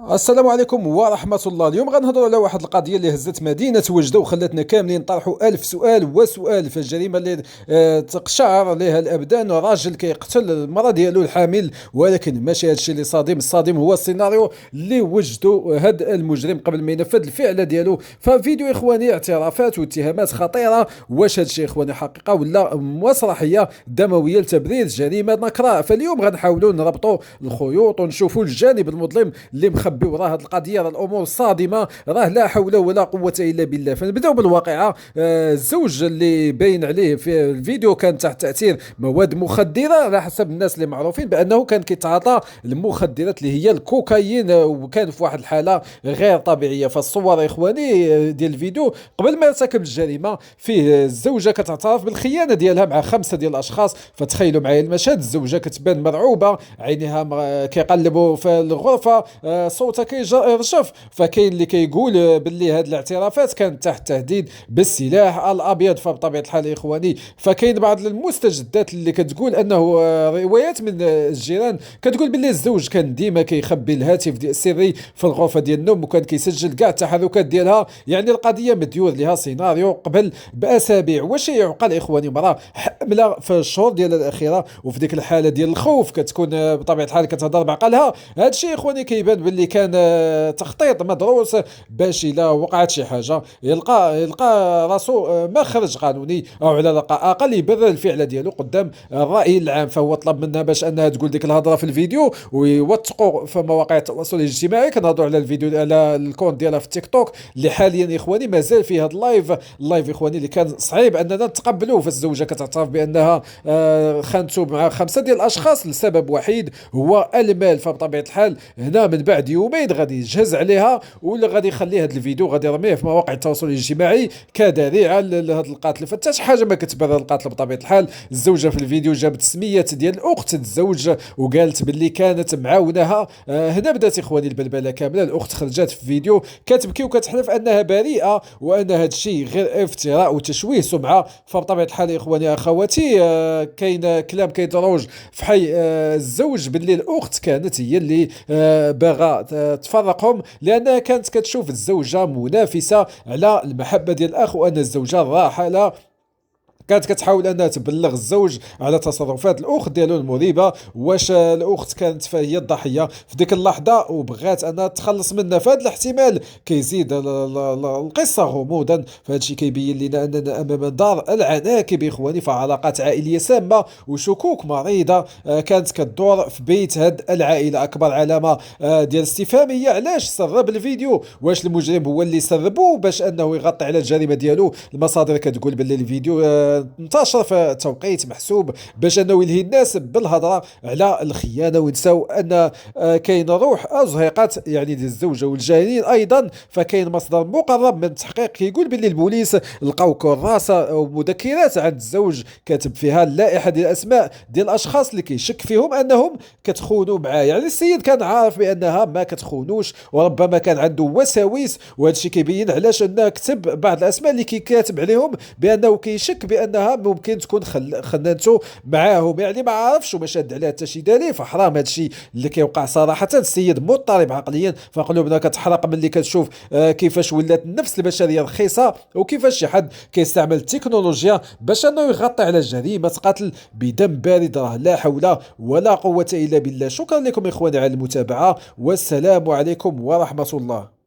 السلام عليكم ورحمة الله. اليوم غنهضروا على واحد القضية اللي هزت مدينة وجدة وخلتنا كاملين نطرحوا ألف سؤال وسؤال في الجريمة اللي تقشعر عليها الأبدان. راجل كيقتل المرأة ديالو الحامل، ولكن ماشي هادشي اللي صادم. الصادم هو السيناريو اللي وجدوا هاد المجرم قبل ما ينفذ الفعل ديالو. ففيديو إخواني اعترافات واتهامات خطيرة. واش هادشي إخواني حقيقة ولا مسرحية دموية لتبرير جريمة نكراء؟ فاليوم غنحاولوا نربطوا الخيوط ونشوفوا الجانب المظلم اللي مخبي وراه هذه القضيه. راه الامور صادمه، راه لا حول ولا قوه الا بالله. فنبداو بالواقعه. الزوج اللي باين عليه في الفيديو كان تحت تاثير مواد مخدره، على حسب الناس اللي معروفين بانه كان كيتعاطى المخدرات اللي هي الكوكايين، وكان في واحد الحاله غير طبيعيه. فالصور اخواني ديال الفيديو قبل ما يرتكب الجريمه فيه الزوجه كتعترف بالخيانه ديالها مع خمسه ديال الاشخاص. فتخيلوا معايا المشهد، الزوجه كتبان مرعوبه، عينيها كيقلبوا في الغرفه، صوتها كيرجف. فكاين اللي كيقول باللي هاد الاعترافات كانت تحت تهديد بالسلاح الابيض. فبطبيعه الحال يا اخواني فكاين بعض المستجدات اللي كتقول انه روايات من الجيران كتقول باللي الزوج كان ديما كيخبي الهاتف ديال السري في الغرفه ديال النوم، وكان كيسجل كاع التحركات ديالها. يعني القضيه مديور لها سيناريو قبل باسابيع. واش يعقل اخواني امراه حامله في الشهور ديال الاخيره وفي ديك الحاله ديال الخوف كتكون بطبيعه الحال كتهضر بعقلها؟ هادشي اخواني كيبان باللي كان تخطيط مدروس باش الا وقعت شي حاجه يلقى راسو مخرج قانوني، او على الاقل يبرر الفعل ديالو قدام الراي العام. فهو طلب منها باش انها تقول ديك الهضره في الفيديو ويوثقوا في مواقع التواصل الاجتماعي. كنهضروا على الفيديو على الكونت ديالها في التيك توك اللي حاليا اخواني مازال فيه هذا اللايف اخواني اللي كان صعيب اننا نتقبلوه. فالزوجه كتعترف بانها خانته مع خمسه ديال الاشخاص لسبب وحيد هو المال. فبطبيعه الحال هنا من بعد يومين غادي يجهز عليها، ولا غادي يخلي هذا الفيديو غادي يرميه في مواقع التواصل الاجتماعي كذريعه لهذا القاتل. فتا شي حاجه ما كتبرر القاتل بطبيعه الحال. الزوجه في الفيديو جابت سميات ديال الاخت الزوج وقالت باللي كانت معاونها. هنا بدات اخواني البلبله كامله. الاخت خرجت في فيديو كتبكي وكتحلف انها بريئه وان هذا الشيء غير افتراء وتشويه سمعه. فبطبيعه الحال يا اخواني اخواتي كاين كلام كيتروج في حي الزوج باللي الاخت كانت هي اللي باغا تفرقهم، لانها كانت كتشوف الزوجه منافسه على المحبه ديال الاخ، وان الزوجه الراحله كانت كتحاول انها تبلغ الزوج على تصرفات الاخت ديالو المريبه. واش الاخت كانت فهي الضحيه في ديك اللحظه وبغات انها تخلص منها؟ فهاد الاحتمال كيزيد القصه غموضا. فهاد الشيء كيبين لنا اننا امام دار العناكب اخواني. فعلاقات عائليه سامه وشكوك مريضه كانت كتدور في بيت هاد العائله. اكبر علامه ديال استفهاميه علاش سرب الفيديو؟ واش المجرم هو اللي سربه باش انه يغطي على الجريمه ديالو؟ المصادر كتقول باللي الفيديو انتشر في توقيت محسوب باش انه يلهي الناس بالهضره على الخيانه وينساو ان كاين روح ازهقت يعني ديال الزوجه والجانين ايضا. فكاين مصدر مقرب من التحقيق كيقول باللي البوليس لقاو كراسه او مذكرات عند الزوج كاتب فيها اللائحه ديال الاسماء ديال الاشخاص اللي كيشك فيهم انهم كتخونوا معاه. يعني السيد كان عارف بانها ما كتخونوش، وربما كان عنده وساوس. وهذا الشيء كيبين علاش انه كتب بعض الاسماء اللي كاتب عليهم بانه كيشك بانها ممكن تكون خنانته معاهم. يعني ما عارفش وما شاد عليها حتى شي دليل. فحرام هذا الشيء اللي كيوقع صراحه. السيد مضطرب عقليا، فقلوبنا كتحرق ملي كتشوف كيفاش ولات النفس البشريه رخيصه، وكيفاش شي حد كيستعمل التكنولوجيا باش انه يغطي على جريمه قتل بدم بارد. راه لا حول ولا قوه الا بالله. شكرا لكم اخواني على المتابعه، والسلام عليكم ورحمه الله.